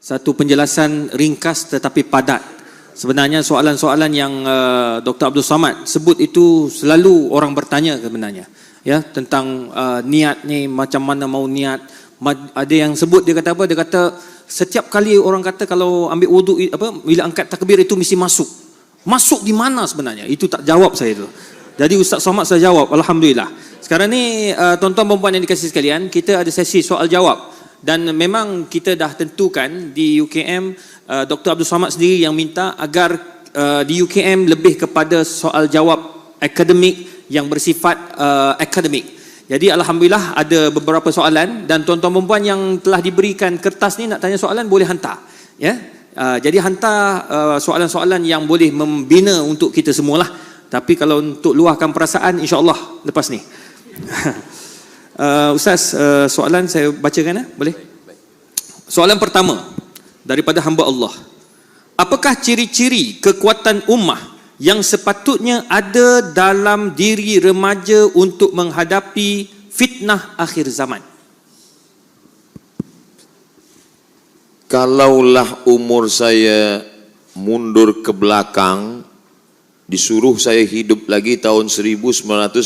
satu penjelasan ringkas tetapi padat. Sebenarnya soalan-soalan yang Dr. Abdul Samad sebut itu selalu orang bertanya sebenarnya, ya, tentang niat ni, macam mana mau niat. Ada yang sebut, dia kata apa? Dia kata setiap kali orang kata kalau ambil wuduk bila angkat takbir itu mesti masuk. Masuk di mana sebenarnya? Itu tak jawab saya tu. Jadi Ustaz Somad saya jawab, alhamdulillah. Sekarang ni tuan-tuan dan puan yang dikasihi sekalian, kita ada sesi soal jawab dan memang kita dah tentukan di UKM, Dr. Abdul Samad sendiri yang minta agar di UKM lebih kepada soal jawab akademik yang bersifat akademik. Jadi alhamdulillah ada beberapa soalan dan tuan-tuan dan puan yang telah diberikan kertas ni nak tanya soalan boleh hantar, ya. Jadi hantar soalan-soalan yang boleh membina untuk kita semualah. Tapi kalau untuk luahkan perasaan, insya-Allah lepas ni. Ustaz, soalan saya bacakan, boleh? Soalan pertama daripada hamba Allah. Apakah ciri-ciri kekuatan ummah yang sepatutnya ada dalam diri remaja untuk menghadapi fitnah akhir zaman? Kalaulah umur saya mundur ke belakang, disuruh saya hidup lagi tahun 1998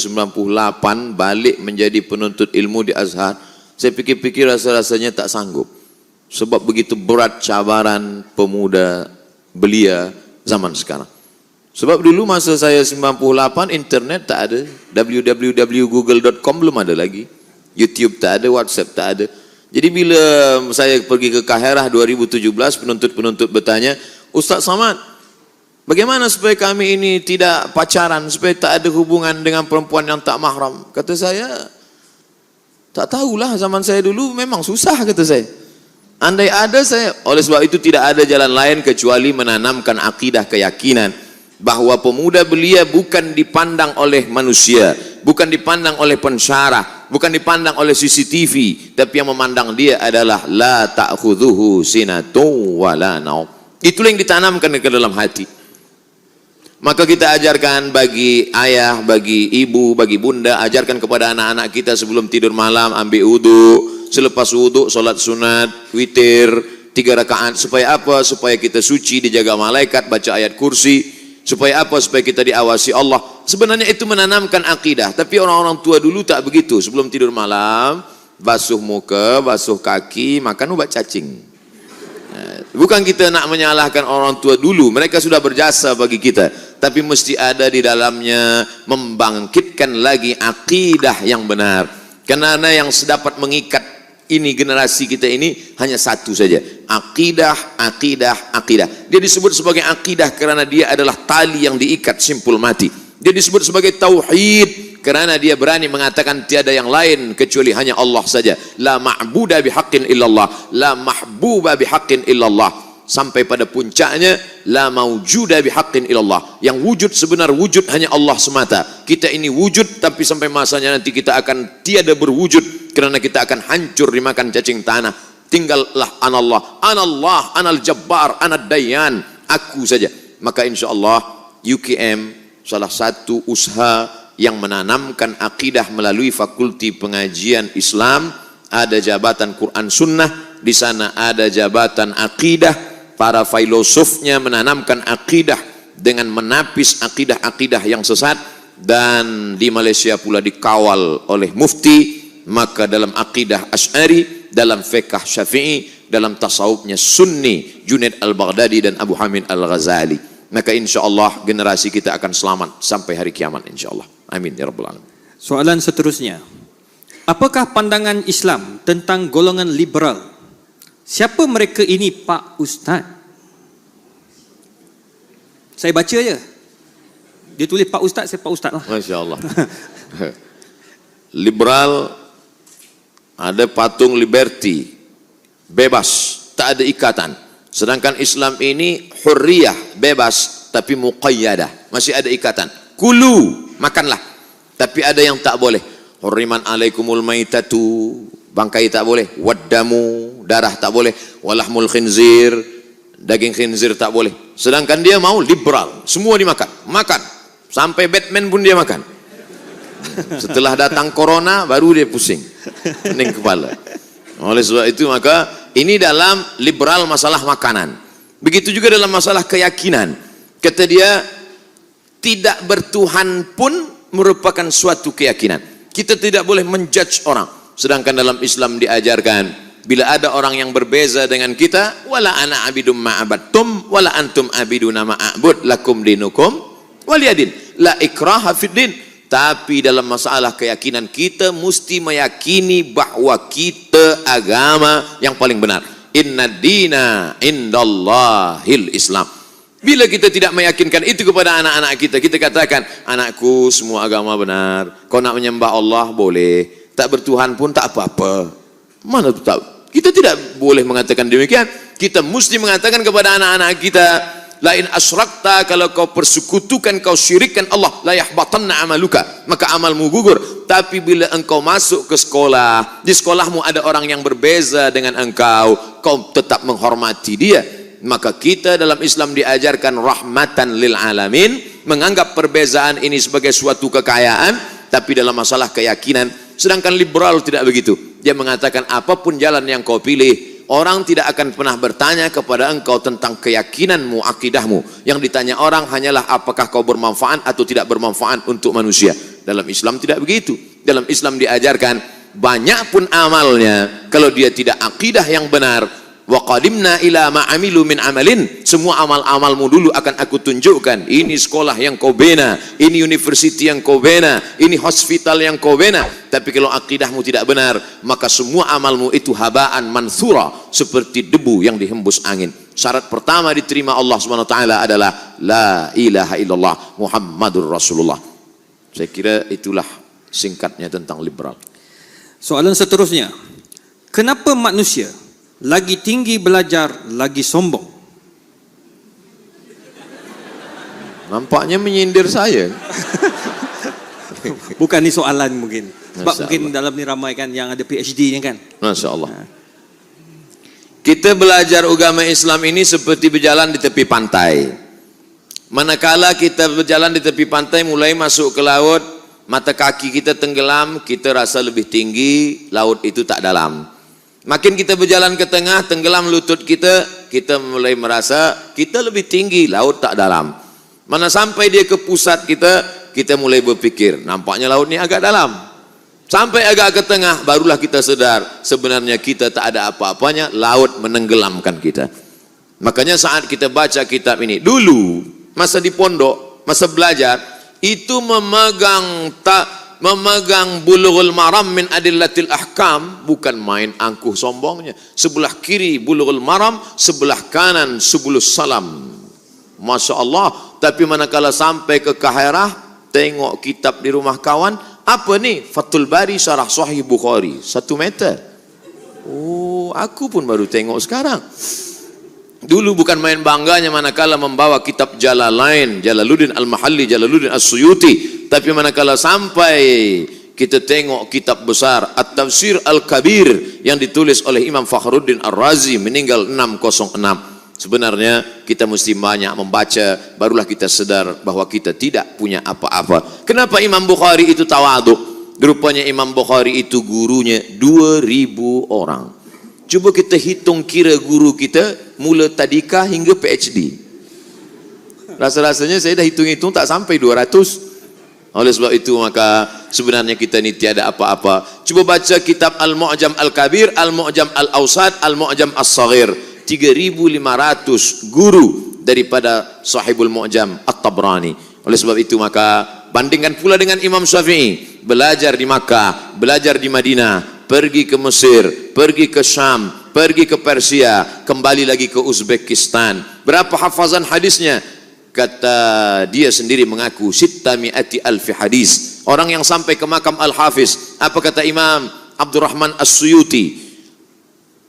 balik menjadi penuntut ilmu di Azhar, saya fikir-fikir rasa-rasanya tak sanggup. Sebab begitu berat cabaran pemuda belia zaman sekarang. Sebab dulu masa saya 98 internet tak ada, www.google.com belum ada lagi, YouTube tak ada, WhatsApp tak ada. Jadi bila saya pergi ke Kaherah 2017, penuntut-penuntut bertanya, Ustaz Samad, bagaimana supaya kami ini tidak pacaran, supaya tak ada hubungan dengan perempuan yang tak mahram? Kata saya, tak tahulah, zaman saya dulu memang susah, kata saya. Andai ada saya, oleh sebab itu tidak ada jalan lain kecuali menanamkan akidah keyakinan bahawa pemuda belia bukan dipandang oleh manusia, bukan dipandang oleh pensyarah, bukan dipandang oleh CCTV, tapi yang memandang dia adalah la ta'khudhuhu sinatu wa la naum. Itulah yang ditanamkan ke dalam hati. Maka kita ajarkan bagi ayah, bagi ibu, bagi bunda, ajarkan kepada anak-anak kita sebelum tidur malam ambil wudu, selepas wudu solat sunat, witir 3 rakaat. Supaya apa? Supaya kita suci, dijaga malaikat, baca ayat kursi. Supaya apa? Supaya kita diawasi Allah. Sebenarnya itu menanamkan akidah. Tapi orang-orang tua dulu tak begitu. Sebelum tidur malam, basuh muka, basuh kaki, makan ubat cacing. Bukan kita nak menyalahkan orang tua dulu. Mereka sudah berjasa bagi kita. Tapi mesti ada di dalamnya membangkitkan lagi akidah yang benar. Karena yang sedapat mengikat ini generasi kita ini hanya satu saja, akidah, akidah, akidah. Dia disebut sebagai akidah kerana dia adalah tali yang diikat simpul mati. Dia disebut sebagai tauhid kerana dia berani mengatakan tiada yang lain kecuali hanya Allah saja. La ma'buda bihaqqin illallah, la mahbuba bihaqqin illallah. Sampai pada puncaknya la maujuda bihaqqin illallah. Yang wujud sebenar wujud hanya Allah semata. Kita ini wujud tapi sampai masanya nanti kita akan tiada berwujud kerana kita akan hancur dimakan cacing tanah. Tinggallah anallah, anallah, anal jabbar, anad dayyan, aku saja. Maka insyaallah UKM salah satu usaha yang menanamkan akidah melalui fakulti pengajian Islam. Ada jabatan Quran Sunnah, di sana ada jabatan akidah. Para filosofnya menanamkan akidah dengan menapis akidah-akidah yang sesat, dan di Malaysia pula dikawal oleh mufti. Maka dalam akidah Asy'ari, dalam fiqh Syafi'i, dalam tasawufnya Sunni, Junaid Al-Baghdadi dan Abu Hamid Al-Ghazali. Maka insyaallah generasi kita akan selamat sampai hari kiamat insyaallah. Amin ya rabbal alamin. Soalan seterusnya, apakah pandangan Islam tentang golongan liberal? Siapa mereka ini Pak Ustaz? Saya baca je. Dia tulis Pak Ustaz, saya Pak Ustaz lah. Masya Allah. Liberal, ada patung liberty, bebas, tak ada ikatan. Sedangkan Islam ini hurriyah, bebas, tapi muqayyadah, masih ada ikatan. Kulu, makanlah. Tapi ada yang tak boleh. Hurriman alaikumul maitatu, bangkai tak boleh. Waddamu, darah tak boleh. Walahmul khinzir, daging khinzir tak boleh. Sedangkan dia mau liberal, semua dimakan, makan. Sampai Batman pun dia makan. Setelah datang corona baru dia pusing, pening kepala. Oleh sebab itu maka Ini dalam liberal masalah makanan. Begitu juga dalam masalah keyakinan. Kata dia, tidak bertuhan pun merupakan suatu keyakinan. Kita tidak boleh menjudge orang. Sedangkan dalam Islam diajarkan, bila ada orang yang berbeza dengan kita, wala ana abidum ma'abattum, wala antum abiduna ma'abud, lakum dinukum waliyadin. La ikraha fid din. Tapi dalam masalah keyakinan kita mesti meyakini bahwa kita agama yang paling benar. Inna dina indallahil Islam. Bila kita tidak meyakinkan itu kepada anak-anak kita, kita katakan, anakku semua agama benar. Kau nak menyembah Allah boleh. Tak bertuhan pun tak apa-apa. Mana tu tak? Kita tidak boleh mengatakan demikian. Kita mesti mengatakan kepada anak-anak kita, lain asyrakta, kalau kau persekutukan, kau syirikkan Allah, la yahbatanna amaluka, maka amalmu gugur. Tapi bila engkau masuk ke sekolah, di sekolahmu ada orang yang berbeza dengan engkau, kau tetap menghormati dia. Maka kita dalam Islam diajarkan rahmatan lil alamin, menganggap perbezaan ini sebagai suatu kekayaan. Tapi dalam masalah keyakinan, sedangkan liberal tidak begitu. Dia mengatakan apapun jalan yang kau pilih, orang tidak akan pernah bertanya kepada engkau tentang keyakinanmu, akidahmu. Yang ditanya orang hanyalah apakah kau bermanfaat atau tidak bermanfaat untuk manusia. Dalam Islam tidak begitu. Dalam Islam diajarkan, banyak pun amalnya, kalau dia tidak akidah yang benar, wa qadimna ila ma amilu min amalin, semua amal-amalmu dulu akan aku tunjukkan. Ini sekolah yang kau bina, ini university yang kau bina, ini hospital yang kau bina. Tapi kalau akidahmu tidak benar, maka semua amalmu itu habaan mansura, seperti debu yang dihembus angin. Syarat pertama diterima Allah Subhanahu wa taala adalah la ilaha illallah Muhammadur Rasulullah. Saya kira itulah singkatnya tentang liberal. Soalan seterusnya, kenapa manusia lagi tinggi belajar, lagi sombong? Nampaknya menyindir saya. Bukan ni soalan mungkin. Sebab Masya mungkin Allah. dalam ni ramai kan yang ada PhD-nya kan. Masya Allah. Kita belajar agama Islam ini seperti berjalan di tepi pantai. Manakala kita berjalan di tepi pantai, mulai masuk ke laut, mata kaki kita tenggelam, kita rasa lebih tinggi, laut itu tak dalam. Makin kita berjalan ke tengah, tenggelam lutut kita, kita mulai merasa kita lebih tinggi, laut tak dalam. Mana sampai dia ke pusat kita mulai berpikir, nampaknya laut ni agak dalam. Sampai agak ke tengah, barulah kita sedar, sebenarnya kita tak ada apa-apanya, laut menenggelamkan kita. Makanya saat kita baca kitab ini, dulu, masa di pondok, masa belajar, itu memegang Bulughul Maram min Adillatil Ahkam, bukan main angkuh sombongnya. Sebelah kiri Bulughul Maram, sebelah kanan Subulus Salam. Masya Allah. Tapi manakala sampai ke Kahirah, tengok kitab di rumah kawan, apa ni? Fathul Bari Syarah Sahih Bukhari, 1 meter. Oh, aku pun baru tengok sekarang. Dulu bukan main bangganya manakala membawa kitab Jalalain, Jalaluddin Al-Mahalli, Jalaluddin As-Suyuti. Tapi manakala sampai kita tengok kitab besar At-Tafsir Al-Kabir yang ditulis oleh Imam Fakhruddin Ar-Razi, meninggal 606. Sebenarnya kita mesti banyak membaca, barulah kita sedar bahwa kita tidak punya apa-apa. Kenapa Imam Bukhari itu tawaduk? Rupanya Imam Bukhari itu gurunya 2000 orang. Cuba kita hitung kira guru kita mula tadika hingga PhD. Rasa-rasanya saya dah hitung-hitung tak sampai 200. Oleh sebab itu maka sebenarnya kita ni tiada apa-apa. Cuba baca kitab Al-Mu'jam Al-Kabir, Al-Mu'jam Al-Awsat, Al-Mu'jam As-Saghir. 3.500 guru daripada Sahibul Mu'jam At-Tabrani. Oleh sebab itu maka bandingkan pula dengan Imam Syafi'i, belajar di Makkah, belajar di Madinah, pergi ke Mesir, pergi ke Syam, pergi ke Persia, kembali lagi ke Uzbekistan. Berapa hafazan hadisnya? Kata dia sendiri mengaku 600,000 hadis. Orang yang sampai ke makam Al-Hafiz, apa kata Imam Abdurrahman As-Suyuti?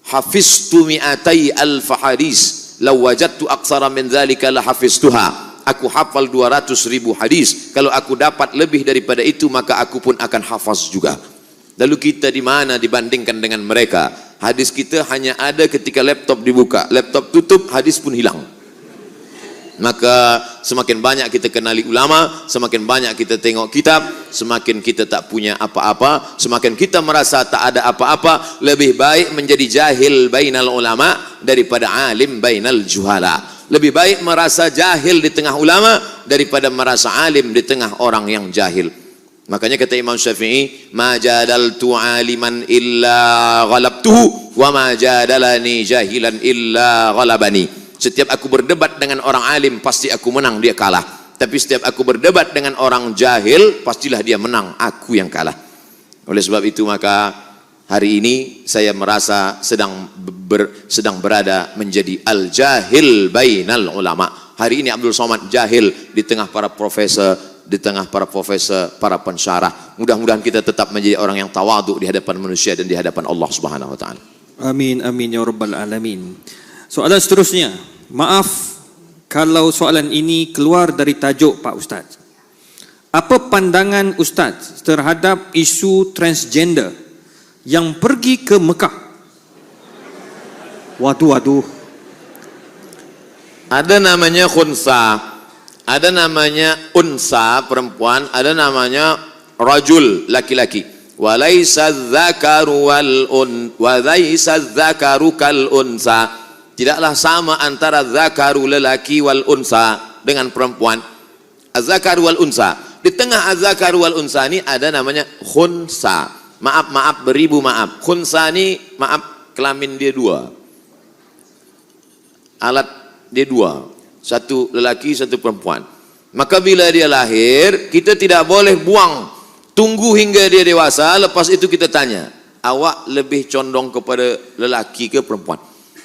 Hafiztu 200,000 hadis, law wajadtu aktsara min dzalika la hafiztuha. Aku hafal 200,000 hadis. Kalau aku dapat lebih daripada itu, maka aku pun akan hafaz juga. Lalu kita di mana dibandingkan dengan mereka? Hadis kita hanya ada ketika laptop dibuka, laptop tutup, hadis pun hilang. Maka semakin banyak kita kenali ulama, semakin banyak kita tengok kitab, semakin kita tak punya apa-apa, semakin kita merasa tak ada apa-apa. Lebih baik menjadi jahil bainal ulama daripada alim bainal juhala. Lebih baik merasa jahil di tengah ulama daripada merasa alim di tengah orang yang jahil. Makanya kata Imam Syafi'i, ma jadaltu aliman illa ghalabtuhu wa ma jadalani jahilan illa ghalabani. Setiap aku berdebat dengan orang alim, pasti aku menang, dia kalah. Tapi setiap aku berdebat dengan orang jahil, pastilah dia menang, aku yang kalah. Oleh sebab itu maka hari ini saya merasa sedang berada menjadi al-jahil bainal ulama. Hari ini Abdul Somad jahil di tengah para profesor, para pensyarah. Mudah-mudahan kita tetap menjadi orang yang tawaduk di hadapan manusia dan di hadapan Allah Subhanahu wa taala. Amin amin ya rabbal alamin. Soalan seterusnya, maaf kalau soalan ini keluar dari tajuk Pak Ustaz. Apa pandangan Ustaz terhadap isu transgender yang pergi ke Mekah? Waduh. Ada namanya khunsa, ada namanya unsa perempuan, ada namanya rajul laki-laki. Walaysa dzakaru kal unsa. Tidaklah sama antara zakaru lelaki wal unsa dengan perempuan. Az-zakaru wal unsa. Di tengah az-zakaru wal unsa ini ada namanya khunsa. Maaf, beribu maaf. Khunsa ini maaf, kelamin dia dua. Alat dia dua. Satu lelaki, satu perempuan. Maka bila dia lahir, kita tidak boleh buang. Tunggu hingga dia dewasa, lepas itu kita tanya, awak lebih condong kepada lelaki ke perempuan?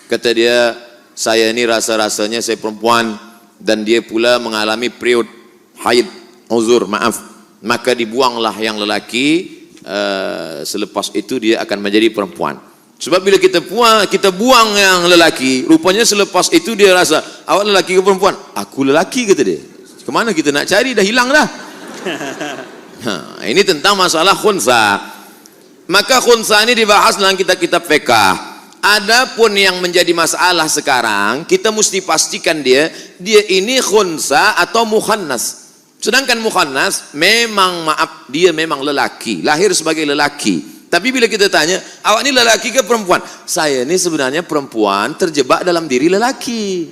Kata dia, saya ini rasa-rasanya saya perempuan dan dia pula mengalami period haid, uzur, maaf. Maka dibuanglah yang lelaki, selepas itu dia akan menjadi perempuan. Sebab bila kita buang yang lelaki, rupanya selepas itu dia rasa, awak lelaki ke perempuan? Aku lelaki, kata dia. Kemana kita nak cari, dah hilang dah. Ini tentang masalah khunsa. Maka khunsa ini dibahas dalam kitab-kitab fiqh. Adapun yang menjadi masalah sekarang, kita mesti pastikan dia ini khunsa atau mukhannas. Sedangkan mukhannas memang dia memang lelaki, lahir sebagai lelaki. Tapi bila kita tanya, awak ni lelaki ke perempuan? Saya ni sebenarnya perempuan terjebak dalam diri lelaki.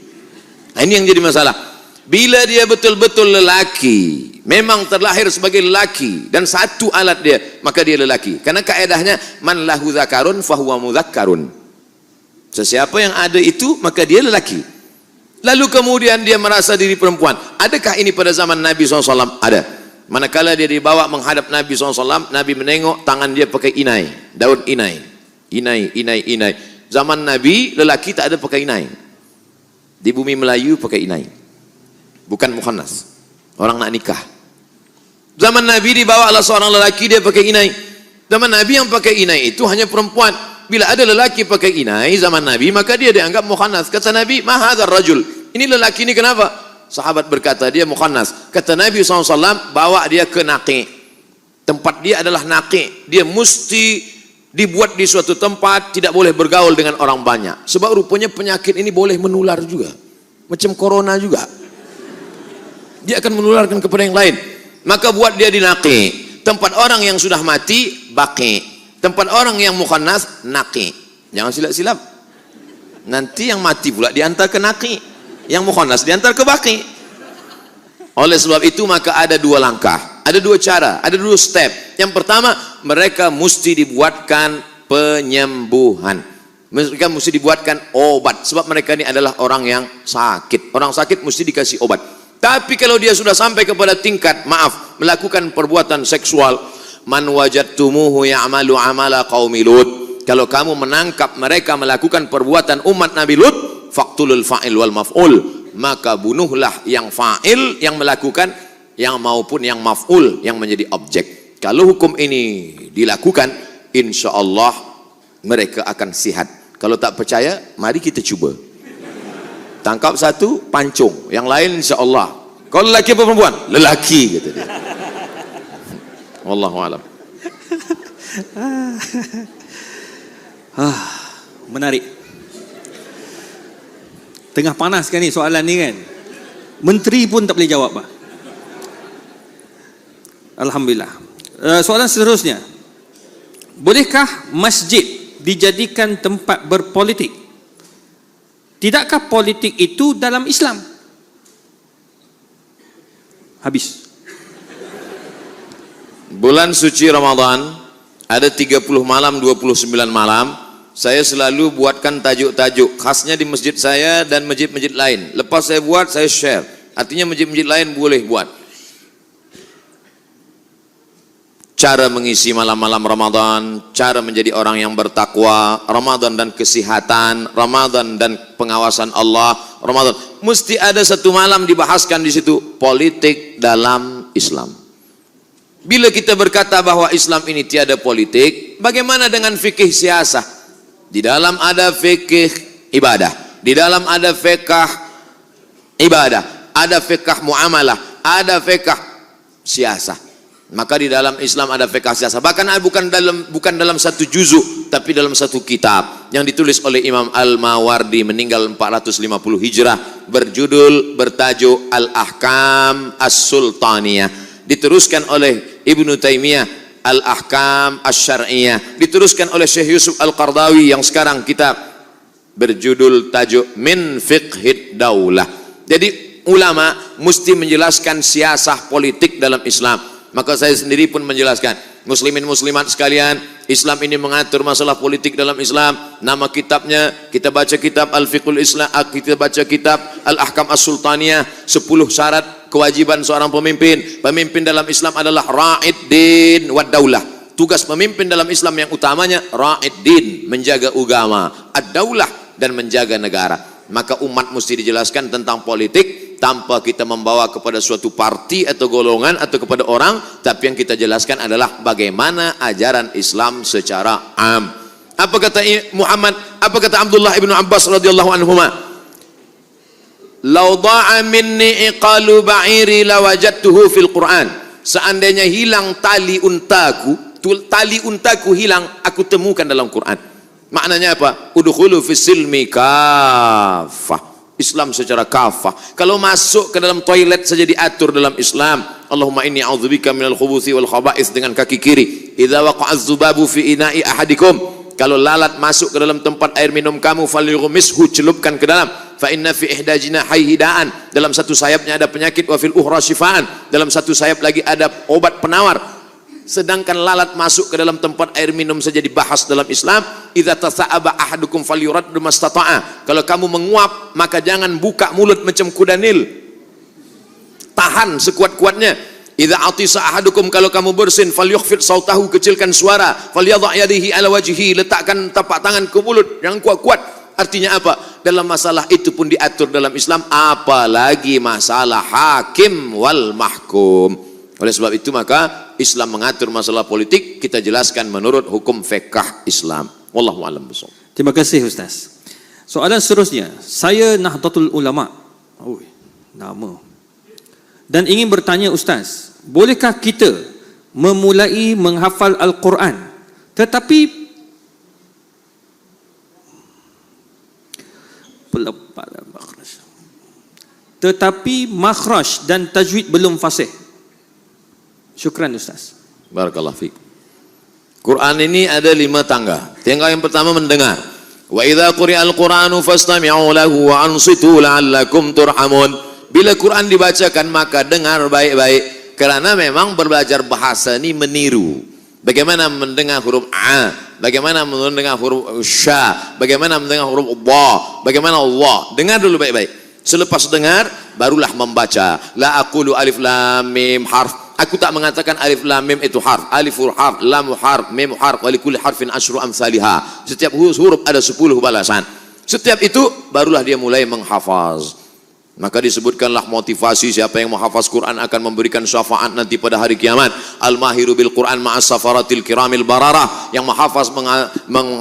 Nah, ini yang jadi masalah. Bila dia betul-betul lelaki, memang terlahir sebagai lelaki dan satu alat dia, maka dia lelaki. Karena kaedahnya man lahu zakarun fahuwa mudzakarun. Sesiapa yang ada itu, maka dia lelaki. Lalu kemudian dia merasa diri perempuan. Adakah ini pada zaman Nabi SAW? Ada. Manakala dia dibawa menghadap Nabi SAW, Nabi menengok tangan dia pakai inai, daun inai. Zaman Nabi, lelaki tak ada pakai inai. Di bumi Melayu pakai inai. Bukan mukhannas. Orang nak nikah. Zaman Nabi dibawa lah seorang lelaki, dia pakai inai. Zaman Nabi yang pakai inai itu hanya perempuan. Bila ada lelaki pakai inai zaman Nabi, maka dia dianggap mukhannas. Kata Nabi, ma hadzal rajul? Ini lelaki ini kenapa? Sahabat berkata, dia mukhannas. Kata Nabi SAW, bawa dia ke naqi. Tempat dia adalah naqi. Dia mesti dibuat di suatu tempat, tidak boleh bergaul dengan orang banyak. Sebab rupanya penyakit ini boleh menular juga. Macam corona juga. Dia akan menularkan kepada yang lain. Maka buat dia di naqi. Tempat orang yang sudah mati, baqi. Tempat orang yang mukhannas, naqi. Jangan silap-silap. Nanti yang mati pula diantar ke naqi, yang mukhannas diantar ke baqi. Oleh sebab itu maka ada dua langkah, ada dua cara, ada dua step. Yang pertama, mereka mesti dibuatkan penyembuhan. Mereka mesti dibuatkan obat. Sebab mereka ini adalah orang yang sakit. Orang sakit mesti dikasih obat. Tapi kalau dia sudah sampai kepada tingkat, maaf, melakukan perbuatan seksual, man wajadtumuhu ya'malu amala qaumi Lut. Kalau kamu menangkap mereka melakukan perbuatan umat Nabi Lut, faqtulul fa'il wal maf'ul. Maka bunuhlah yang fa'il, yang melakukan, yang maupun yang maf'ul, yang menjadi objek. Kalau hukum ini dilakukan, insya Allah mereka akan sihat. Kalau tak percaya, mari kita cuba. Tangkap satu, pancung. Yang lain insya Allah. Kalau lelaki apa perempuan? Lelaki, kata dia. Wallahu a'lam. Menarik. Tengah panas kan ni soalan ni kan? Menteri pun tak boleh jawab, Pak. Alhamdulillah. Soalan seterusnya. Bolehkah masjid dijadikan tempat berpolitik? Tidakkah politik itu dalam Islam? Habis. Bulan suci Ramadan ada 30 malam, 29 malam. Saya selalu buatkan tajuk-tajuk khasnya di masjid saya dan masjid-masjid lain. Lepas saya buat, saya share. Artinya masjid-masjid lain boleh buat. Cara mengisi malam-malam Ramadan, cara menjadi orang yang bertakwa, Ramadan dan kesehatan, Ramadan dan pengawasan Allah, Ramadan. Mesti ada satu malam dibahaskan di situ, politik dalam Islam. Bila kita berkata bahwa Islam ini tiada politik, bagaimana dengan fikih siasah? Di dalam ada fikih ibadah, di dalam ada fikih ibadah, ada fikih muamalah, ada fikih siasah. Maka di dalam Islam ada fikih siasah. Bahkan bukan dalam satu juzuk, tapi dalam satu kitab yang ditulis oleh Imam Al-Mawardi meninggal 450 Hijrah, bertajuk Al-Ahkam As-Sultaniyah. Diteruskan oleh Ibnu Taimiyah Al-Ahkam Asy-Syar'iyyah. Diteruskan oleh Syekh Yusuf Al-Qardawi yang sekarang kita berjudul tajuk Min Fiqhid Daulah. Jadi ulama mesti menjelaskan siasah politik dalam Islam. Maka saya sendiri pun menjelaskan, muslimin muslimat sekalian, Islam ini mengatur masalah politik dalam Islam. Nama kitabnya, kita baca kitab Al-Fiqhul Islam, kita baca kitab Al-Ahkam As-Sultaniyah, 10 syarat kewajiban seorang pemimpin. Pemimpin dalam Islam adalah ra'id din wad daulah. Tugas pemimpin dalam Islam yang utamanya ra'id din, menjaga agama, ad-daulah, dan menjaga negara. Maka umat mesti dijelaskan tentang politik tanpa kita membawa kepada suatu parti atau golongan atau kepada orang, tapi yang kita jelaskan adalah bagaimana ajaran Islam secara am. Apa kata Abdullah ibnu Abbas radhiyallahu anhuma? Lau dha'a minni iqalu ba'iri lawajadtuhu fil Quran. Seandainya hilang tali untaku hilang, aku temukan dalam Quran. Maknanya apa? Udkhulu fis silmi kafah. Islam secara kafah. Kalau masuk ke dalam toilet saja diatur dalam Islam. Allahumma inni a'udzubika minal khubuthi wal khaba'ith dengan kaki kiri. Idza waqa'a dzubabu fi ina'i ahadikum. Kalau lalat masuk ke dalam tempat air minum kamu, falyughmishu, celupkan ke dalam. Fa inna fi ihda jinahi hidaan. Dalam satu sayapnya ada penyakit, wa fil ukhra shifaan. Dalam satu sayap lagi ada obat penawar. Sedangkan lalat masuk ke dalam tempat air minum saja dibahas dalam Islam. Idza tasa'aba ahadukum falyurad mastata'a. Kalau kamu menguap, maka jangan buka mulut macam kuda Nil. Tahan sekuat-kuatnya. Idza atisa ahadukum, kalau kamu bersin, falyukhfid sautahu, kecilkan suara. Falyadha' yadihi ala wajhihi, letakkan tapak tangan ke mulut, jangan kuat-kuat. Artinya apa? Dalam masalah itu pun diatur dalam Islam, apalagi masalah hakim wal mahkum. Oleh sebab itu maka Islam mengatur masalah politik, kita jelaskan menurut hukum fiqh Islam. Wallahu a'lam bishawab. Terima kasih Ustaz. Soalan seterusnya, saya Nahdlatul Ulama. Nama. Dan ingin bertanya Ustaz, bolehkah kita memulai menghafal Al-Quran tetapi makhraj dan tajwid belum fasih? Syukran Ustaz. Barakallahu fiik. Quran ini ada 5 tangga. Tangga yang pertama mendengar. Wa idza quri'al Qur'anu fastami'u lahu wa ansitu la'allakum turhamun. Bila Quran dibacakan maka dengar baik-baik, karena memang belajar bahasa ini meniru. Bagaimana mendengar huruf A, bagaimana mendengar huruf Sya, bagaimana mendengar huruf Ba, bagaimana Allah. Dengar dulu baik-baik. Selepas dengar barulah membaca. La aqulu alif lam mim harf. Aku tak mengatakan alif lam mim itu harf. Alif harf, lam harf, mim harf, wa likulli harfin asyru amsalihha. Setiap huruf ada 10 balasan. Setiap itu barulah dia mulai menghafaz. Maka disebutkanlah motivasi siapa yang menghafaz Quran akan memberikan syafaat nanti pada hari kiamat. Al-mahiru bil Quran ma'as safaratil kiramil bararah. Yang menghafaz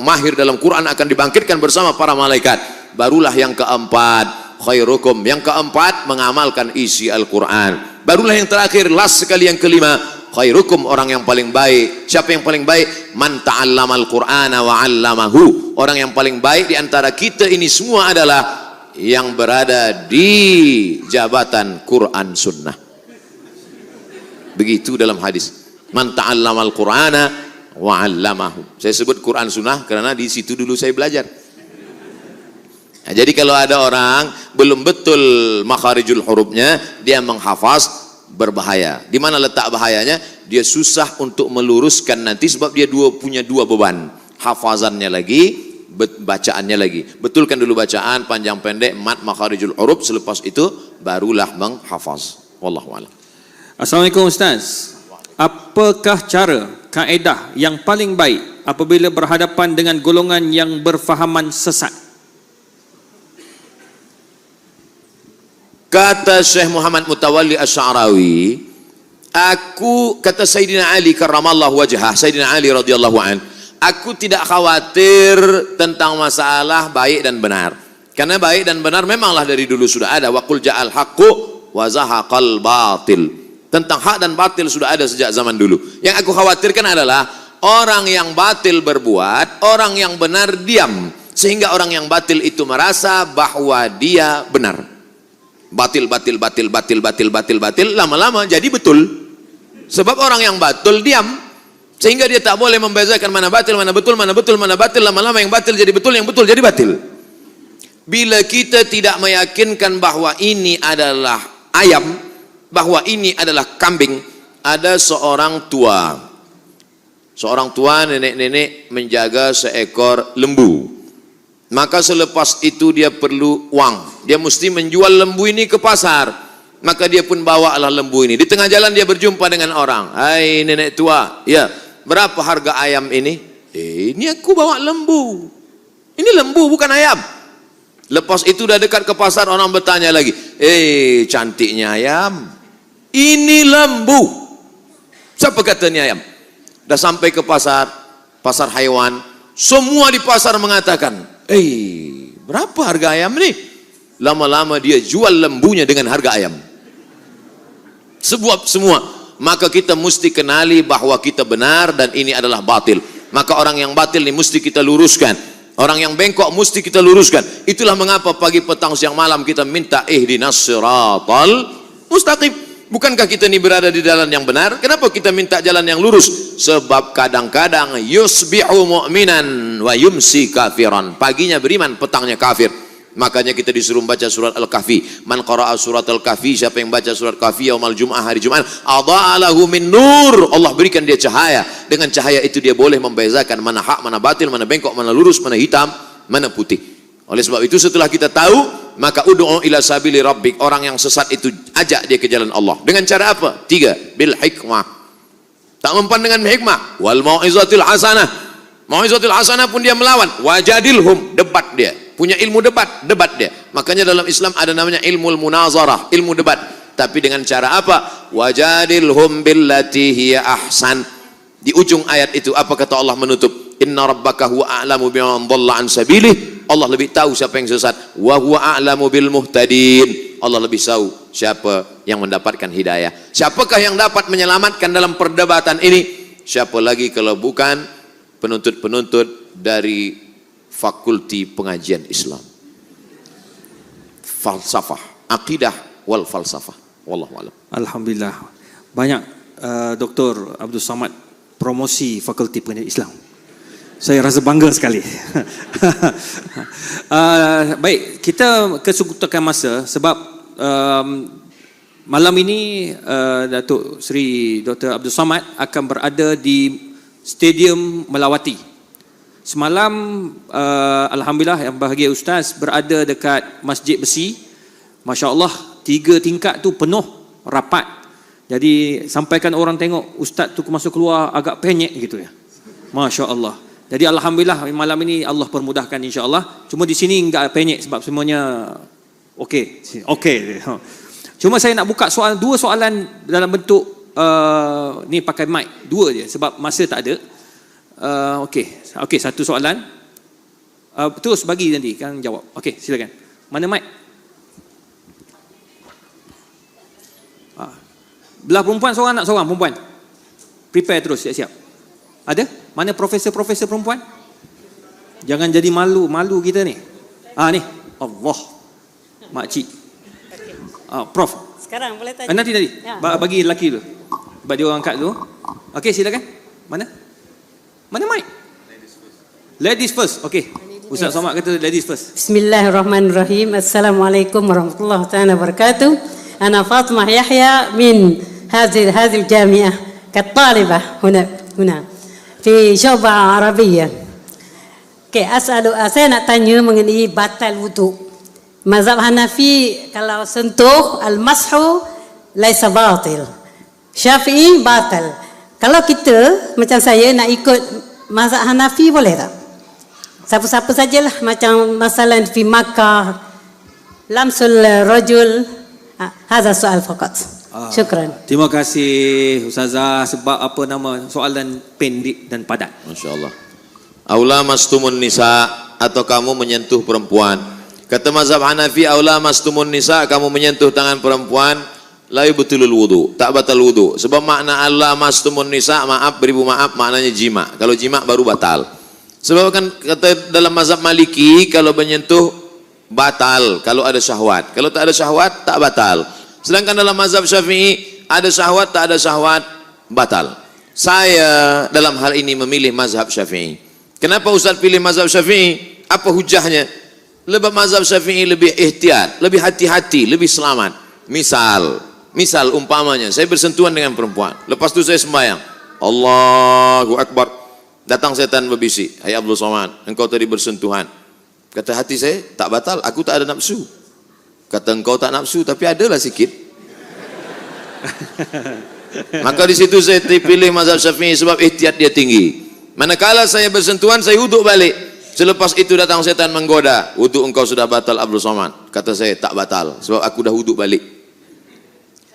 mahir dalam Quran akan dibangkitkan bersama para malaikat. Barulah yang keempat, khairukum. Yang keempat mengamalkan isi Al-Quran. Barulah yang terakhir, last sekali yang kelima, khairukum, orang yang paling baik. Siapa yang paling baik? Man ta'allamal Qur'ana wa 'allamahu. Orang yang paling baik di antara kita ini semua adalah yang berada di jabatan Quran Sunnah. Begitu dalam hadis. Man ta'allamal Qur'ana wa 'allamahu. Saya sebut Quran Sunnah karena di situ dulu saya belajar. Nah, jadi kalau ada orang belum betul makharijul hurufnya, dia menghafaz, berbahaya. Di mana letak bahayanya? Dia susah untuk meluruskan nanti sebab dia punya dua beban. Hafazannya lagi, bacaannya lagi. Betulkan dulu bacaan, panjang pendek, mat, makharijul huruf, selepas itu barulah menghafaz. Wallahu a'lam. Assalamualaikum Ustaz. Apakah cara, kaedah yang paling baik apabila berhadapan dengan golongan yang berfahaman sesat? Kata Syekh Muhammad Mutawalli Asy'arawi, kata Sayyidina Ali karramallahu wajhah, Sayyidina Ali radhiyallahu an, aku tidak khawatir tentang masalah baik dan benar. Karena baik dan benar memanglah dari dulu sudah ada. Wa qul ja'al haqqu wa zahaqal batil. Tentang hak dan batil sudah ada sejak zaman dulu. Yang aku khawatirkan adalah orang yang batil berbuat, orang yang benar diam. Sehingga orang yang batil itu merasa bahwa dia benar. Batil, lama-lama jadi betul. Sebab orang yang batil diam. Sehingga dia tak boleh membezakan mana batil, mana betul, mana betul, mana batil. Lama-lama yang batil jadi betul, yang betul jadi batil. Bila kita tidak meyakinkan bahwa ini adalah ayam, bahwa ini adalah kambing, ada seorang tua nenek-nenek menjaga seekor lembu. Maka selepas itu dia perlu uang, dia mesti menjual lembu ini ke pasar. Maka dia pun bawalah lembu ini. Di tengah jalan dia berjumpa dengan orang. Hai nenek tua, ya berapa harga ayam ini? Ini aku bawa lembu, ini lembu bukan ayam. Lepas itu dah dekat ke pasar, orang bertanya lagi, cantiknya ayam, ini lembu. Siapa kata ini ayam? Dah sampai ke pasar haiwan, semua di pasar mengatakan, berapa harga ayam ni? Lama-lama dia jual lembunya dengan harga ayam. Semua. Maka kita mesti kenali bahwa kita benar dan ini adalah batil. Maka orang yang batil ini mesti kita luruskan. Orang yang bengkok mesti kita luruskan. Itulah mengapa pagi, petang, siang, malam kita minta ihdinas siratal mustaqim. Bukankah kita ini berada di jalan yang benar? Kenapa kita minta jalan yang lurus? Sebab kadang-kadang yusbihu mu'minan wa yumsi kafiran. Paginya beriman, petangnya kafir. Makanya kita disuruh baca surat Al-Kahfi. Man qara'a surat Al-Kahfi, siapa yang baca surat Kahfi yaumal Jum'ah, hari Jumat, adha'alahu min nur. Allah berikan dia cahaya. Dengan cahaya itu dia boleh membezakan mana hak, mana batil, mana bengkok, mana lurus, mana hitam, mana putih. Oleh sebab itu setelah kita tahu, maka ud'u ila sabili rabbik. Orang yang sesat itu ajak dia ke jalan Allah. Dengan cara apa? 3, bil hikmah. Tak mempan dengan hikmah. Wal mau'izatil hasanah. Mau'izatil hasanah pun dia melawan. Wajadilhum, debat dia. Punya ilmu debat dia. Makanya dalam Islam ada namanya ilmu munazarah, ilmu debat. Tapi dengan cara apa? Wajadilhum billati hiya ahsan. Di ujung ayat itu apa kata Allah menutup? Inna rabbaka huwa a'lamu biman dhalla an sabilih. Allah lebih tahu siapa yang sesat. Wa huwa a'lamu bil muhtadin. Allah lebih tahu siapa yang mendapatkan hidayah. Siapakah yang dapat menyelamatkan dalam perdebatan ini? Siapa lagi kalau bukan penuntut-penuntut dari Fakulti Pengajian Islam, falsafah, akidah wal falsafah. Wallahu a'lam. Alhamdulillah. Banyak Dr. Abdul Samad promosi Fakulti Pengajian Islam. Saya rasa bangga sekali. Baik, kita kesempatan masa sebab malam ini Datuk Seri Dr. Abdul Samad akan berada di Stadium Melawati. Semalam alhamdulillah yang bahagia Ustaz berada dekat Masjid Besi. Masya-Allah 3 tingkat tu penuh rapat. Jadi sampaikan orang tengok Ustaz tu masuk keluar agak penyek gitu ya. Masya-Allah. Jadi alhamdulillah malam ini Allah permudahkan insya-Allah. Cuma di sini enggak penyek sebab semuanya okey. Cuma saya nak buka dua soalan dalam bentuk ni pakai mic, 2 je sebab masa tak ada. Okey, satu soalan. Terus bagi nanti kan jawab. Okey, silakan. Mana mic? Belah perempuan seorang perempuan. Prepare terus, siap-siap. Ada? Mana profesor perempuan? Jangan jadi malu kita ni. Ni. Allah. Makcik. Prof. Sekarang boleh tanya. Nanti. Ya. Bagi lelaki dulu. Bagi dia orang angkat dulu. Okey, silakan. Mana mic? Ladies first. Okey. Ustaz Somad kata ladies first. Bismillahirrahmanirrahim. Assalamualaikum warahmatullahi taala wabarakatuh. Ana Fatimah Yahya min هذه الجامعة كطالبة هنا في شعبة عربية. saya nak tanya mengenai batal wudu. Mazhab Hanafi kalau sentuh al-mashu laisa batil. Syafi'i batal. Kalau kita macam saya nak ikut mazhab Hanafi boleh tak? Siapa-siapa sajalah macam masalah di Makkah lamsul rajul. Hadha soal faqat. Syukran. Terima kasih Ustazah sebab soalan pendek dan padat. Masya-Allah. Aula mastumun nisa, atau kamu menyentuh perempuan. Kata mazhab Hanafi, aula mastumun nisa, kamu menyentuh tangan perempuan, la yubtilul wudu, tak batal wudu. Sebab makna aula mastumun nisa, maaf beribu maaf, maknanya jima. Kalau jima baru batal. Sebab kan kata dalam mazhab Maliki, kalau menyentuh batal kalau ada syahwat. Kalau tak ada syahwat tak batal. Sedangkan dalam mazhab Syafi'i ada syahwat tak ada syahwat batal. Saya dalam hal ini memilih mazhab Syafi'i. Kenapa Ustaz pilih mazhab Syafi'i? Apa hujahnya? Sebab mazhab Syafi'i lebih ihtiyat, lebih hati-hati, lebih selamat. Misal umpamanya saya bersentuhan dengan perempuan, lepas tu saya sembahyang, Allahu Akbar, datang setan berbisik, hai Abdul Somad, engkau tadi bersentuhan. Kata hati saya, tak batal, aku tak ada nafsu. Kata engkau tak nafsu, tapi adalah sikit. Maka di situ saya pilih mazhab Syafi'i sebab ihtiyat dia tinggi. Manakala saya bersentuhan, saya wuduk balik. Selepas itu datang setan menggoda, wuduk engkau sudah batal Abdul Somad. Kata saya, tak batal, sebab aku dah wuduk balik.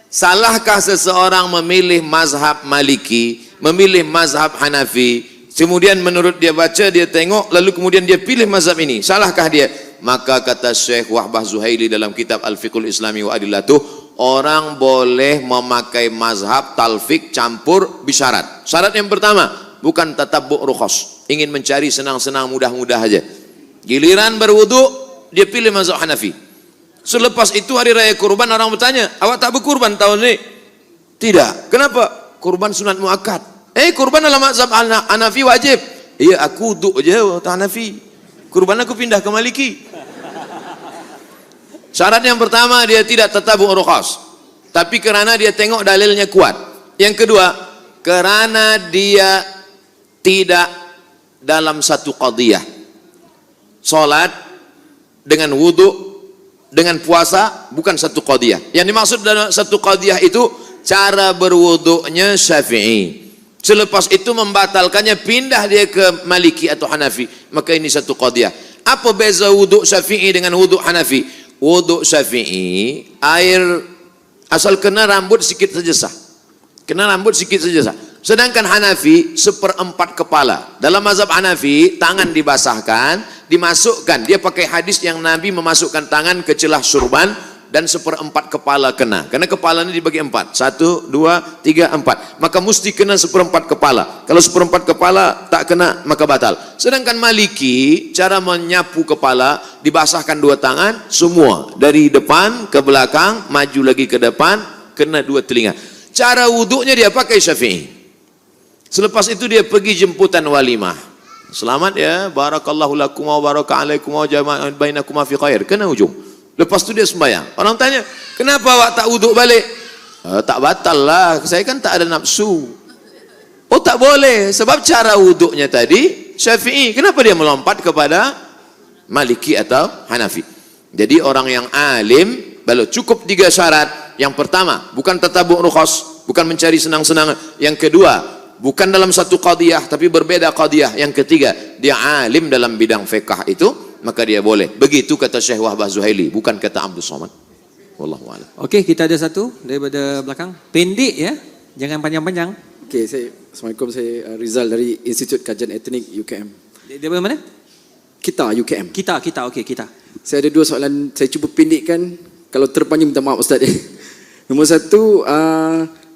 Salahkah seseorang memilih mazhab Maliki, memilih mazhab Hanafi, kemudian menurut dia baca, dia tengok, lalu kemudian dia pilih mazhab ini? Salahkah dia? Maka kata Syekh Wahbah Zuhaili dalam kitab Al-Fiqhul Islami wa Adillatuh, orang boleh memakai mazhab talfik campur bisyarat. Syarat yang pertama, bukan tatabbu' rukhas, ingin mencari senang-senang mudah-mudah aja. Giliran berwudu, dia pilih mazhab Hanafi. Selepas itu hari raya kurban, orang bertanya, awak tak berkurban tahun ini? Tidak. Kenapa? Kurban sunat muakkad. Kurban dalam mazhab Hanafi wajib. Iya, aku wudu je Hanafi. Kurban aku pindah ke Maliki. Syarat yang pertama, dia tidak tatabu' rukhas, tapi kerana dia tengok dalilnya kuat. Yang kedua, kerana dia tidak dalam satu qadiyah. Salat dengan wudu dengan puasa bukan satu qadiyah. Yang dimaksud dalam satu qadiyah itu cara berwudunya Syafi'i. Selepas itu membatalkannya, pindah dia ke Maliki atau Hanafi, maka ini satu qadiyah. Apa beza wudu Syafi'i dengan wudu Hanafi? Wudu Syafi'i, air asal kena rambut sikit saja sah. Kena rambut sikit saja sah. Sedangkan Hanafi seperempat kepala. Dalam mazhab Hanafi, tangan dibasahkan, dimasukkan. Dia pakai hadis yang Nabi memasukkan tangan ke celah surban dan seperempat kepala kena. Karena kepala ini dibagi empat. 1, 2, 3, 4. Maka mesti kena seperempat kepala. Kalau seperempat kepala tak kena, maka batal. Sedangkan Maliki, cara menyapu kepala, dibasahkan dua tangan, semua. Dari depan ke belakang, maju lagi ke depan, kena dua telinga. Cara wuduknya dia pakai Syafi'i. Selepas itu dia pergi jemputan walimah. Selamat ya, barakallahu lakum wa baraka alaikum wa jama'a bainakum fi khair. Kena ujung. Lepas itu dia sembahyang. Orang tanya, kenapa awak tak wuduk balik? Tak batal lah, saya kan tak ada nafsu. Oh tak boleh, sebab cara wuduknya tadi Syafi'i. Kenapa dia melompat kepada Maliki atau Hanafi? Jadi orang yang alim, kalau cukup 3 syarat. Yang pertama, bukan tatabu' rukhas, bukan mencari senang-senang. Yang kedua, bukan dalam satu qadiyah, tapi berbeda qadiyah. Yang ketiga, dia alim dalam bidang fiqh itu, maka dia boleh. Begitu kata Syekh Wahbah Zuhaili, bukan kata Abdul Somad. Wallahu a'lam. Okey, kita ada satu daripada belakang. Pendek ya, jangan panjang-panjang. Okey, Assalamualaikum, saya Rizal dari Institut Kajian Etnik UKM. Daripada mana? Kita UKM. Kita, okey, kita. Saya ada 2 soalan, saya cuba pendekkan. Kalau terpanjang minta maaf Ustaz. Nombor 1,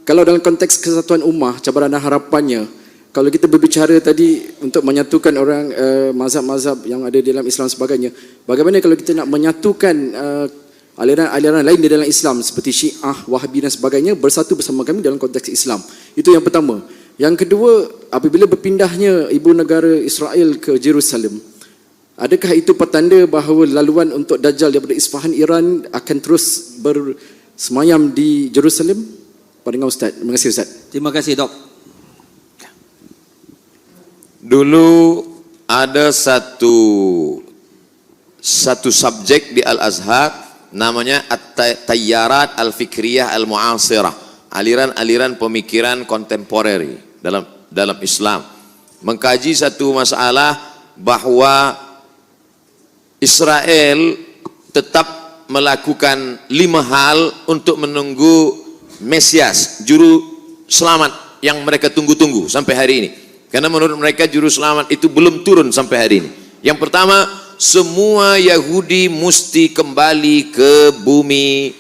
kalau dalam konteks kesatuan ummah, cabaran dan harapannya, kalau kita berbicara tadi untuk menyatukan orang mazhab-mazhab yang ada dalam Islam sebagainya, bagaimana kalau kita nak menyatukan aliran-aliran lain di dalam Islam seperti Syiah, Wahabi dan sebagainya bersatu bersama kami dalam konteks Islam. Itu yang pertama. Yang kedua, apabila berpindahnya ibu negara Israel ke Jerusalem, adakah itu petanda bahawa laluan untuk Dajjal daripada Isfahan Iran akan terus bersemayam di Jerusalem? Pandangan Ustaz. Terima kasih Ustaz. Terima kasih Dok. Dulu ada satu subjek di Al-Azhar namanya At-Tayyarat Al-Fikriyah Al-Mu'asirah, aliran-aliran pemikiran kontemporer dalam Islam, mengkaji satu masalah bahwa Israel tetap melakukan 5 hal untuk menunggu Mesias, juru selamat yang mereka tunggu-tunggu sampai hari ini. Karena menurut mereka juru selamat itu belum turun sampai hari ini. Yang pertama, semua Yahudi mesti kembali ke bumi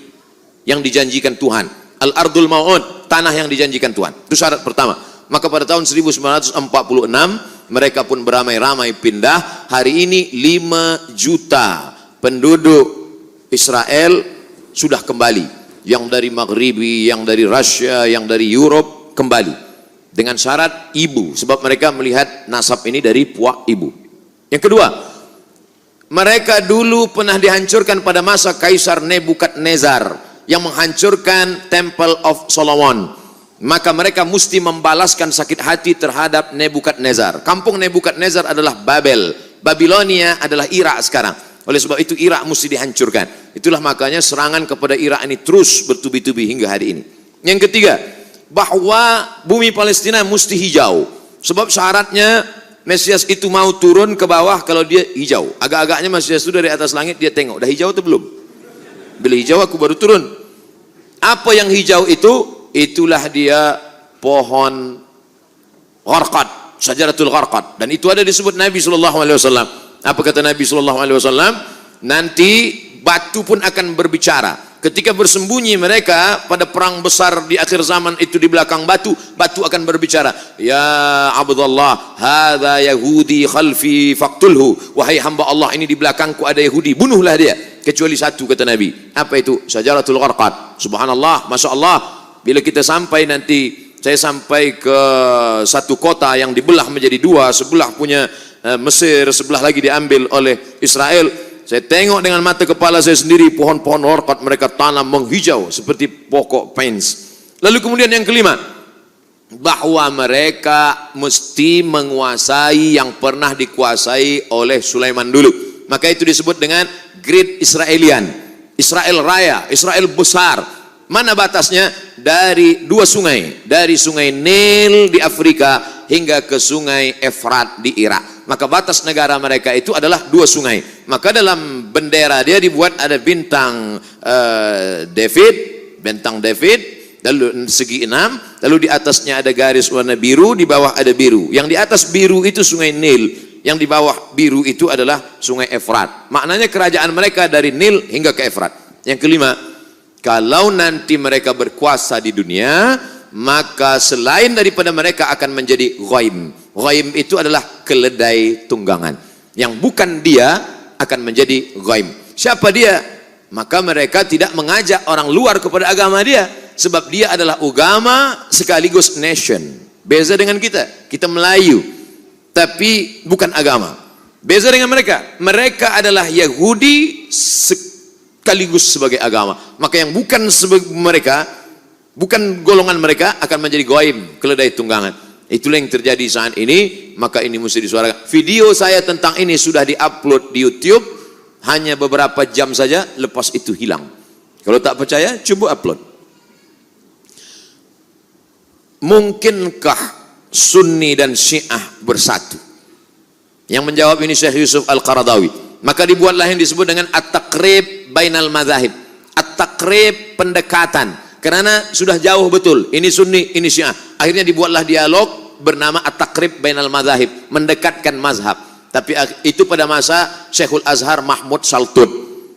yang dijanjikan Tuhan. Al-Ardul Mau'ud, tanah yang dijanjikan Tuhan. Itu syarat pertama. Maka pada tahun 1946 mereka pun beramai-ramai pindah. Hari ini 5 juta penduduk Israel sudah kembali. Yang dari Maghribi, yang dari Rusia, yang dari Europe kembali. Dengan syarat ibu, sebab mereka melihat nasab ini dari puak ibu. Yang kedua, mereka dulu pernah dihancurkan pada masa Kaisar Nebukadnezar yang menghancurkan Temple of Solomon. Maka mereka mesti membalaskan sakit hati terhadap Nebukadnezar. Kampung Nebukadnezar adalah Babel, Babilonia adalah Irak sekarang. Oleh sebab itu Irak mesti dihancurkan. Itulah makanya serangan kepada Irak ini terus bertubi-tubi hingga hari ini. Yang ketiga, bahwa bumi Palestina mesti hijau. Sebab syaratnya Mesias itu mau turun ke bawah kalau dia hijau. Agak-agaknya Mesias itu dari atas langit dia tengok, dah hijau atau belum? Bila hijau aku baru turun. Apa yang hijau itu? Itulah dia pohon gharqad, syajaratul gharqad. Dan itu ada disebut Nabi SAW. Apa kata Nabi SAW? Nanti batu pun akan berbicara. Ketika bersembunyi mereka pada perang besar di akhir zaman itu di belakang batu, batu akan berbicara. Ya Abdullah, hadza Yahudi khalfi faqtulhu. Wahai hamba Allah, ini di belakangku ada Yahudi, bunuhlah dia. Kecuali satu, kata Nabi. Apa itu? Syajaratul gharqad. Subhanallah, Masya Allah. Bila kita sampai nanti, saya sampai ke satu kota yang dibelah menjadi 2, sebelah punya Mesir, sebelah lagi diambil oleh Israel. Saya tengok dengan mata kepala saya sendiri pohon-pohon gharqad mereka tanam menghijau seperti pokok pines. Lalu kemudian yang kelima, bahwa mereka mesti menguasai yang pernah dikuasai oleh Sulaiman dulu. Maka itu disebut dengan Great Israelian, Israel Raya, Israel besar. Mana batasnya? Dari 2 sungai, dari sungai Nil di Afrika hingga ke sungai Efrat di Irak. Maka batas negara mereka itu adalah 2 sungai. Maka dalam bendera dia dibuat ada bintang David, lalu segi 6, lalu di atasnya ada garis warna biru, di bawah ada biru. Yang di atas biru itu sungai Nil, yang di bawah biru itu adalah sungai Efrat. Maknanya kerajaan mereka dari Nil hingga ke Efrat. Yang kelima, kalau nanti mereka berkuasa di dunia, maka selain daripada mereka akan menjadi ghaim. Ghaim itu adalah keledai tunggangan. Yang bukan dia akan menjadi ghaim. Siapa dia? Maka mereka tidak mengajak orang luar kepada agama dia. Sebab dia adalah agama sekaligus nation. Beza dengan kita. Kita Melayu. Tapi bukan agama. Beza dengan mereka. Mereka adalah Yahudi sekaligus sebagai agama. Maka yang bukan mereka, bukan golongan mereka akan menjadi ghaim, keledai tunggangan. Itulah yang terjadi saat ini. Maka ini mesti disuarakan. Video saya tentang ini sudah diupload di YouTube. Hanya beberapa jam saja, lepas itu hilang. Kalau tak percaya, coba upload. Mungkinkah Sunni dan Syiah bersatu? Yang menjawab ini Syekh Yusuf Al-Qaradawi. Maka dibuatlah yang disebut dengan At-Taqrib Bainal Madzahib. At-Taqrib, pendekatan. Karena sudah jauh betul, ini Sunni, ini Syiah. Akhirnya dibuatlah dialog bernama At-Taqrib Bainal Madzahib, mendekatkan mazhab. Tapi itu pada masa Syekhul Azhar Mahmud Saltun.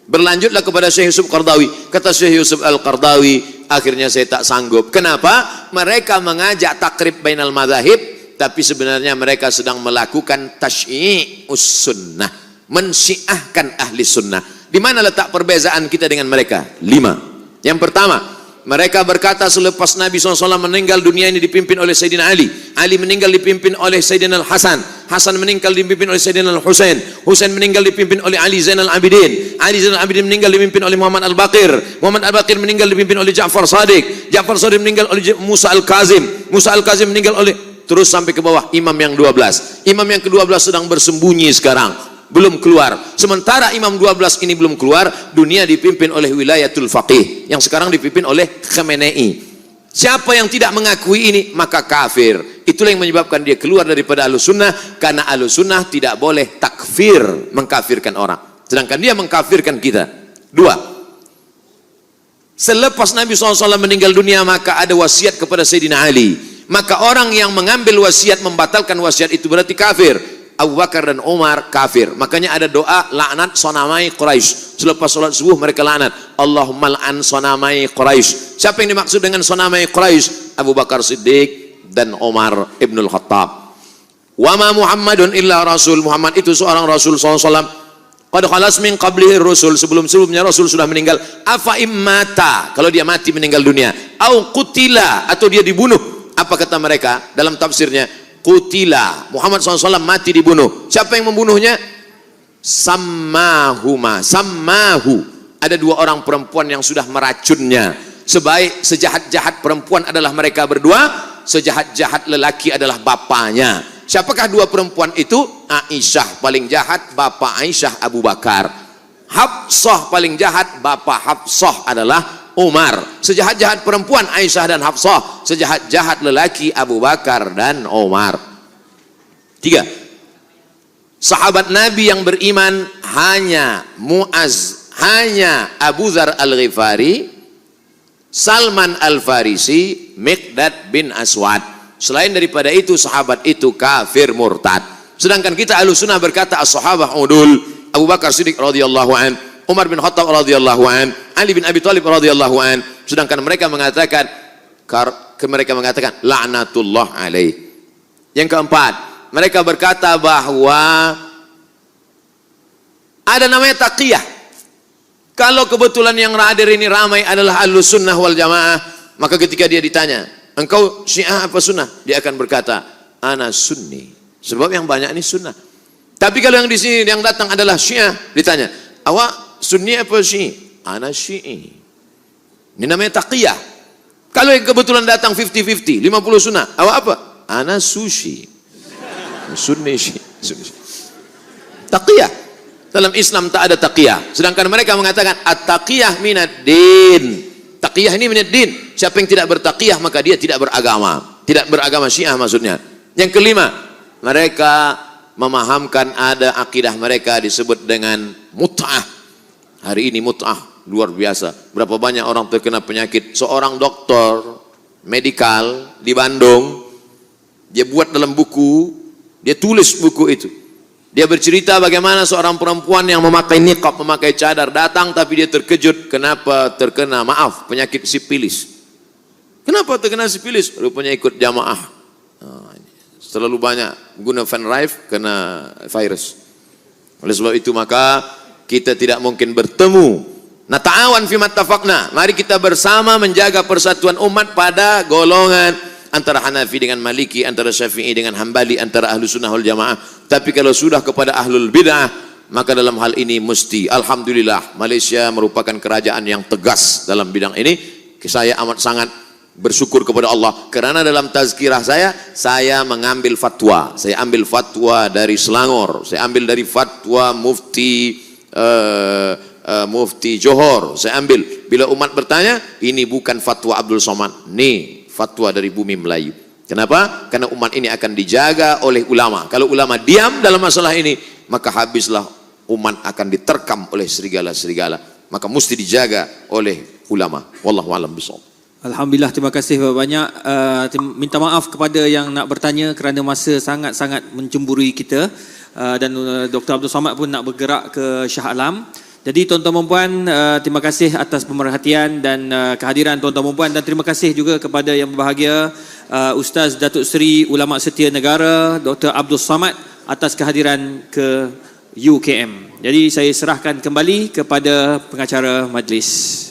Berlanjutlah kepada Syekh Yusuf Qaradawi. Kata Syekh Yusuf Al-Qaradawi, akhirnya saya tak sanggup. Kenapa? Mereka mengajak Taqrib Bainal Madzahib, tapi sebenarnya mereka sedang melakukan tasyyi'us sunnah, mensyiahkan ahli sunnah. Di mana letak perbezaan kita dengan mereka? 5. Yang pertama, mereka berkata selepas Nabi SAW meninggal, dunia ini dipimpin oleh Sayyidina Ali. Ali meninggal dipimpin oleh Sayyidina Al-Hasan. Hasan meninggal dipimpin oleh Sayyidina Al-Husain. Husain meninggal dipimpin oleh Ali Zainal Abidin. Ali Zainal Abidin meninggal dipimpin oleh Muhammad Al-Baqir. Muhammad Al-Baqir meninggal dipimpin oleh Ja'far Shadiq. Ja'far Shadiq meninggal oleh Musa Al-Kazim. Musa Al-Kazim meninggal oleh, terus sampai ke bawah, imam yang 12. Imam yang ke-12 sedang bersembunyi sekarang, belum keluar. Sementara imam 12 ini belum keluar, dunia dipimpin oleh wilayatul faqih yang sekarang dipimpin oleh Khamenei. Siapa yang tidak mengakui ini maka kafir. Itulah yang menyebabkan dia keluar daripada Ahlus Sunnah, karena Ahlus Sunnah tidak boleh takfir, mengkafirkan orang, sedangkan dia mengkafirkan kita. 2. Selepas Nabi SAW meninggal dunia, maka ada wasiat kepada Sayyidina Ali. Maka orang yang mengambil wasiat, membatalkan wasiat itu berarti kafir. Abu Bakar dan Umar kafir. Makanya ada doa laknat sonamai Quraisy. Selepas sholat subuh mereka laknat, Allahumma la'an sonamai Quraisy. Siapa yang dimaksud dengan sonamai Quraisy? Abu Bakar Siddiq dan Umar Ibnul Khattab. Wa ma Muhammadun illa rasul. Muhammad itu seorang Rasul SAW. Qad khalas min qablihi rusul. Sebelum-sebelumnya Rasul sudah meninggal. Afa immata, kalau dia mati meninggal dunia, au qutila, atau dia dibunuh. Apa kata mereka dalam tafsirnya? Qutila, Muhammad SAW mati dibunuh. Siapa yang membunuhnya? Sammahuma, sammahu. Ada 2 orang perempuan yang sudah meracunnya. Sejahat-jahat perempuan adalah mereka berdua, sejahat-jahat lelaki adalah bapaknya. Siapakah 2 perempuan itu? Aisyah paling jahat, bapak Aisyah Abu Bakar. Hafsah paling jahat, bapak Hafsah adalah Umar. Sejahat-jahat perempuan Aisyah dan Hafsah, sejahat-jahat lelaki Abu Bakar dan Umar. 3. Sahabat Nabi yang beriman hanya Muaz, hanya Abu Dzar Al-Ghifari, Salman Al-Farisi, Miqdad bin Aswad. Selain daripada itu, sahabat itu kafir murtad. Sedangkan kita Ahlus Sunnah berkata as-sahabah udul. Abu Bakar Siddiq radhiyallahu an, Umar bin Khattab radhiyallahu an, Ali bin Abi Thalib radhiyallahu an. Sedangkan mereka mengatakan laknatullah alaih. Yang keempat, mereka berkata bahwa ada namanya taqiyah. Kalau kebetulan yang hadir ini ramai adalah Ahlus Sunnah wal Jamaah, maka ketika dia ditanya, engkau Syiah apa Sunnah? Dia akan berkata, ana Sunni. Sebab yang banyak ini Sunnah. Tapi kalau yang di sini yang datang adalah Syiah, ditanya, awak Sunni apa Syi'i? Ana Syi'i. Ini namanya taqiyah. Kalau yang kebetulan datang 50-50, 50 Sunnah, awak apa? Ana Sushi. Sunni Syi'i. Taqiyah. Dalam Islam tak ada taqiyah. Sedangkan mereka mengatakan at-taqiyah minad din. Taqiyah ini minad din. Siapa yang tidak bertaqiyah maka dia tidak beragama. Tidak beragama Syiah maksudnya. Yang kelima, mereka memahamkan ada akidah mereka disebut dengan mut'ah. Hari ini mut'ah luar biasa. Berapa banyak orang terkena penyakit. Seorang doktor medikal di Bandung, dia buat dalam buku, dia tulis buku itu. Dia bercerita bagaimana seorang perempuan yang memakai niqab, memakai cadar datang, tapi dia terkejut kenapa terkena, penyakit sipilis. Kenapa terkena sipilis? Rupanya ikut jamaah. Terlalu banyak guna Van Rijk kena virus. Oleh sebab itu maka kita tidak mungkin bertemu. Nata'awan fi mattafaqna. Mari kita bersama menjaga persatuan umat pada golongan antara Hanafi dengan Maliki, antara Syafi'i dengan Hambali, antara Ahlus Sunnah wal Jamaah. Tapi kalau sudah kepada Ahlul Bid'ah, maka dalam hal ini mesti, alhamdulillah, Malaysia merupakan kerajaan yang tegas dalam bidang ini. Saya amat sangat bersyukur kepada Allah, kerana dalam tazkirah saya mengambil fatwa. Saya ambil fatwa dari Selangor, saya ambil dari fatwa Mufti Johor, saya ambil. Bila umat bertanya, ini bukan fatwa Abdul Somad, ini fatwa dari bumi Melayu. Kenapa? Karena umat ini akan dijaga oleh ulama. Kalau ulama diam dalam masalah ini, maka habislah umat akan diterkam oleh serigala-serigala. Maka mesti dijaga oleh ulama. Wallahu a'lam bishawab. Alhamdulillah, terima kasih banyak. Minta maaf kepada yang nak bertanya kerana masa sangat-sangat mencemburui kita. Dan Dr. Abdul Somad pun nak bergerak ke Shah Alam. Jadi tuan-tuan dan puan, terima kasih atas pemerhatian dan kehadiran tuan-tuan dan puan, dan terima kasih juga kepada yang berbahagia Ustaz Datuk Seri Ulama Setia Negara Dr. Abdul Somad atas kehadiran ke UKM. Jadi saya serahkan kembali kepada pengacara majlis.